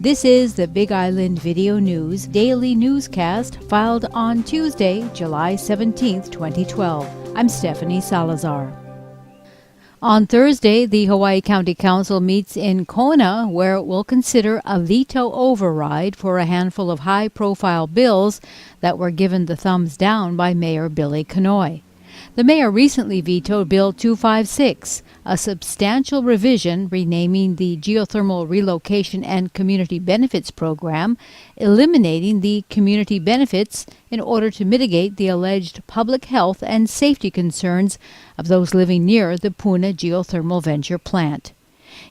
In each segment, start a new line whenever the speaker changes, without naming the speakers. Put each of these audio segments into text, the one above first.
This is the Big Island Video News daily newscast filed on Tuesday, July 17, 2012. I'm Stephanie Salazar. On Thursday, the Hawaii County Council meets in Kona, where it will consider a veto override for a handful of high-profile bills that were given the thumbs down by Mayor Billy Kanoy. The mayor recently vetoed Bill 256, a substantial revision renaming the Geothermal Relocation and Community Benefits Program, eliminating the community benefits in order to mitigate the alleged public health and safety concerns of those living near the Puna geothermal venture plant.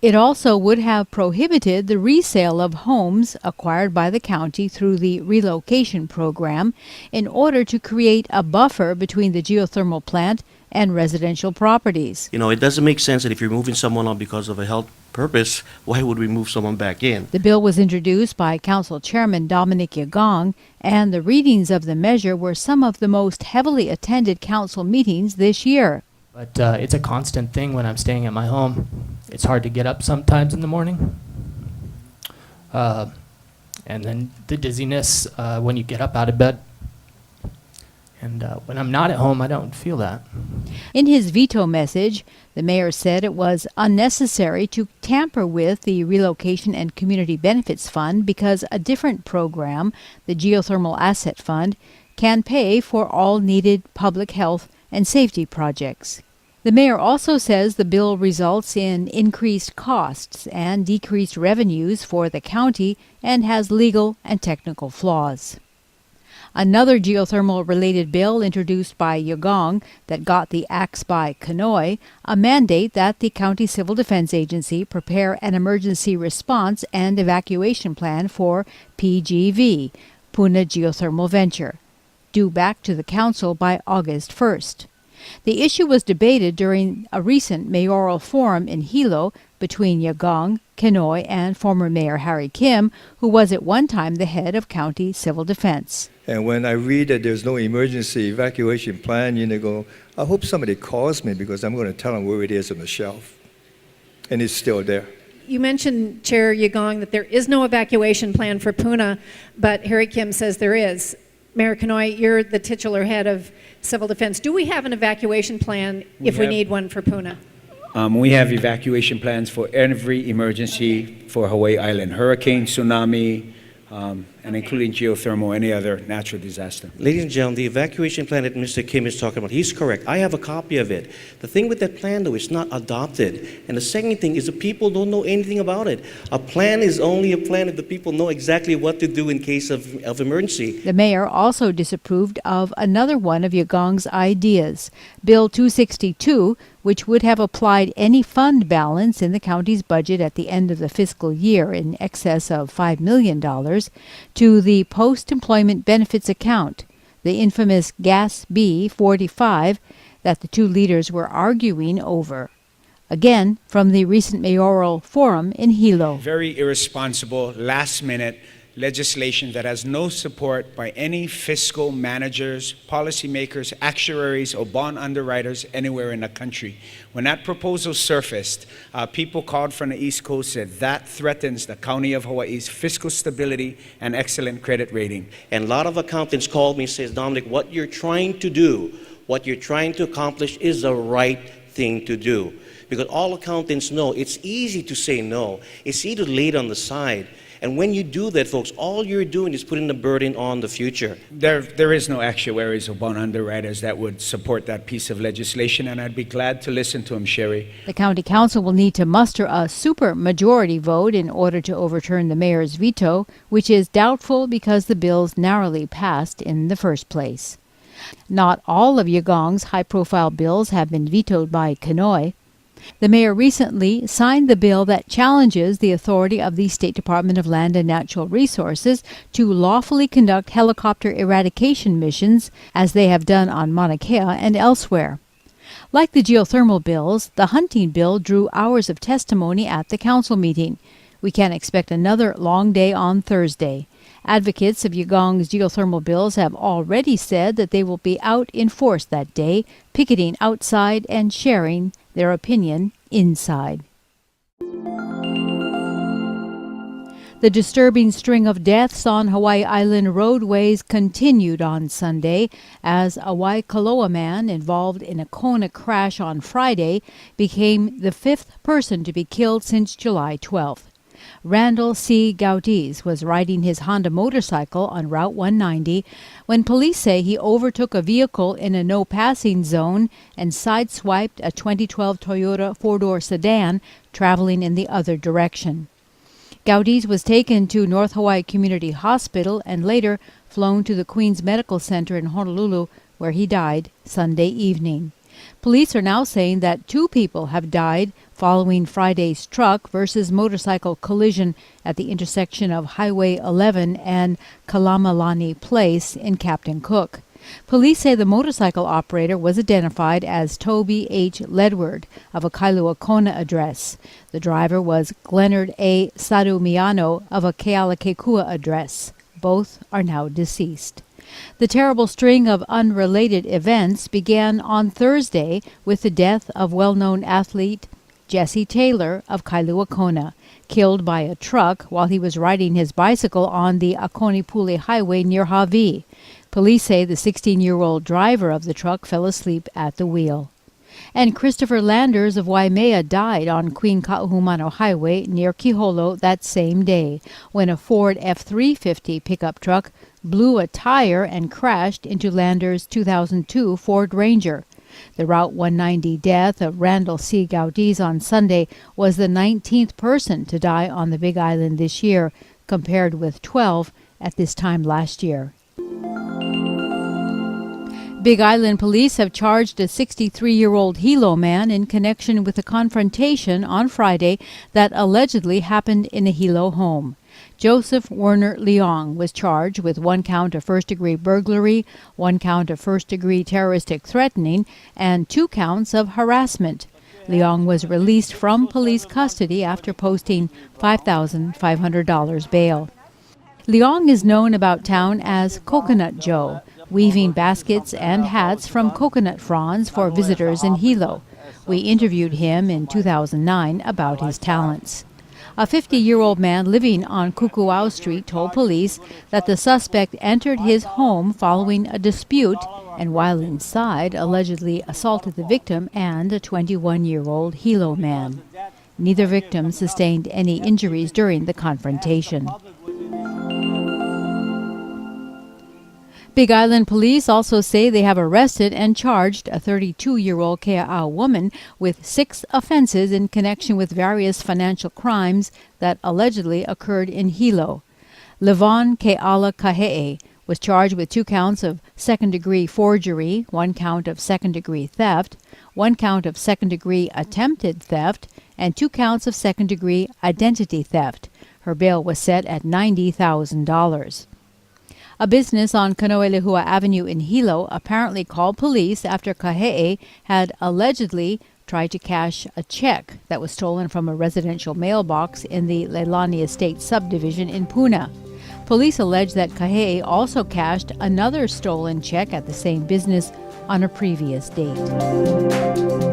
It also would have prohibited the resale of homes acquired by the county through the relocation program in order to create a buffer between the geothermal plant and residential properties.
It doesn't make sense that if you're moving someone on because of a health purpose, why would we move someone back in?
The bill was introduced by Council Chairman Dominic Yagong, and the readings of the measure were some of the most heavily attended council meetings this year.
But it's a constant thing when I'm staying at my home. It's hard to get up sometimes in the morning. And then the dizziness when you get up out of bed. And when I'm not at home, I don't feel that.
In his veto message, the mayor said it was unnecessary to tamper with the Relocation and Community Benefits Fund because a different program, the Geothermal Asset Fund, can pay for all needed public health and safety projects. The mayor also says the bill results in increased costs and decreased revenues for the county and has legal and technical flaws. Another geothermal-related bill introduced by Yagong that got the axe by Kanoy, a mandate that the County Civil Defense Agency prepare an emergency response and evacuation plan for PGV, Puna Geothermal Venture, due back to the council by August 1st. The issue was debated during a recent mayoral forum in Hilo between Yagong, Kanoy, and former Mayor Harry Kim, who was at one time the head of county civil defense.
And when I read that there's no emergency evacuation plan, I hope somebody calls me because I'm going to tell them where it is on the shelf. And it's still there.
You mentioned, Chair Yagong, that there is no evacuation plan for Puna, but Harry Kim says there is. Mayor Kanoy, you're the titular head of Civil Defense. Do we have an evacuation plan if we need one for Puna?
We have evacuation plans for every emergency for Hawaii Island, hurricane, tsunami, and including geothermal, any other natural disaster.
Ladies and gentlemen, the evacuation plan that Mr. Kim is talking about, he's correct. I have a copy of it. The thing with that plan, though, it's not adopted. And the second thing is the people don't know anything about it. A plan is only a plan if the people know exactly what to do in case of emergency.
The mayor also disapproved of another one of Yagong's ideas, Bill 262, which would have applied any fund balance in the county's budget at the end of the fiscal year in excess of $5 million to the post-employment benefits account, the infamous Gas B 45 that the two leaders were arguing over. Again, from the recent mayoral forum in Hilo.
Very irresponsible, last-minute legislation that has no support by any fiscal managers, policymakers, actuaries, or bond underwriters anywhere in the country. When that proposal surfaced, people called from the East Coast said that threatens the County of Hawaii's fiscal stability and excellent credit rating.
And a lot of accountants called me and says, Dominic, what you're trying to do, what you're trying to accomplish is the right thing to do. Because all accountants know it's easy to say no. It's easy to lay it on the side. And when you do that, folks, all you're doing is putting the burden on the future.
There is no actuaries or bond underwriters that would support that piece of legislation, and I'd be glad to listen to them, Sherry.
The county council will need to muster a supermajority vote in order to overturn the mayor's veto, which is doubtful because the bills narrowly passed in the first place. Not all of Yagong's high-profile bills have been vetoed by Kanoy. The mayor recently signed the bill that challenges the authority of the State Department of Land and Natural Resources to lawfully conduct helicopter eradication missions, as they have done on Mauna Kea and elsewhere. Like the geothermal bills, the hunting bill drew hours of testimony at the council meeting. We can expect another long day on Thursday. Advocates of Yagong's geothermal bills have already said that they will be out in force that day, picketing outside and sharing their opinion inside. The disturbing string of deaths on Hawaii Island roadways continued on Sunday as a Waikoloa man involved in a Kona crash on Friday became the fifth person to be killed since July 12th. Randall C. Gaudiz was riding his Honda motorcycle on Route 190 when police say he overtook a vehicle in a no-passing zone and sideswiped a 2012 Toyota four-door sedan traveling in the other direction. Gaudiz was taken to North Hawaii Community Hospital and later flown to the Queens Medical Center in Honolulu, where he died Sunday evening. Police are now saying that 2 people have died following Friday's truck versus motorcycle collision at the intersection of Highway 11 and Kalamalani Place in Captain Cook. Police say the motorcycle operator was identified as Toby H. Ledward of a Kailua Kona address. The driver was Glenard A. Sadumiano of a Kealakekua address. Both are now deceased. The terrible string of unrelated events began on Thursday with the death of well-known athlete Jesse Taylor of Kailua Kona, killed by a truck while he was riding his bicycle on the Akonipule Highway near Hawaii. Police say the 16-year-old driver of the truck fell asleep at the wheel. And Christopher Landers of Waimea died on Queen Kaahumano Highway near Kiholo that same day when a Ford F-350 pickup truck blew a tire and crashed into Landers' 2002 Ford Ranger. The Route 190 death of Randall C. Gaudiz on Sunday was the 19th person to die on the Big Island this year, compared with 12 at this time last year. Big Island police have charged a 63-year-old Hilo man in connection with a confrontation on Friday that allegedly happened in a Hilo home. Joseph Werner Leong was charged with 1 count of first-degree burglary, 1 count of first-degree terroristic threatening, and 2 counts of harassment. Leong was released from police custody after posting $5,500 bail. Leong is known about town as Coconut Joe, weaving baskets and hats from coconut fronds for visitors in Hilo. We interviewed him in 2009 about his talents. A 50-year-old man living on Kukuau Street told police that the suspect entered his home following a dispute and while inside allegedly assaulted the victim and a 21-year-old Hilo man. Neither victim sustained any injuries during the confrontation. Big Island police also say they have arrested and charged a 32-year-old Kea'au woman with 6 offenses in connection with various financial crimes that allegedly occurred in Hilo. Levon Ke'ala Kahe'e was charged with 2 counts of second-degree forgery, 1 count of second-degree theft, 1 count of second-degree attempted theft, and 2 counts of second-degree identity theft. Her bail was set at $90,000. A business on Kanoelehua Avenue in Hilo apparently called police after Kahe'e had allegedly tried to cash a check that was stolen from a residential mailbox in the Leilani Estate subdivision in Puna. Police allege that Kahe'e also cashed another stolen check at the same business on a previous date.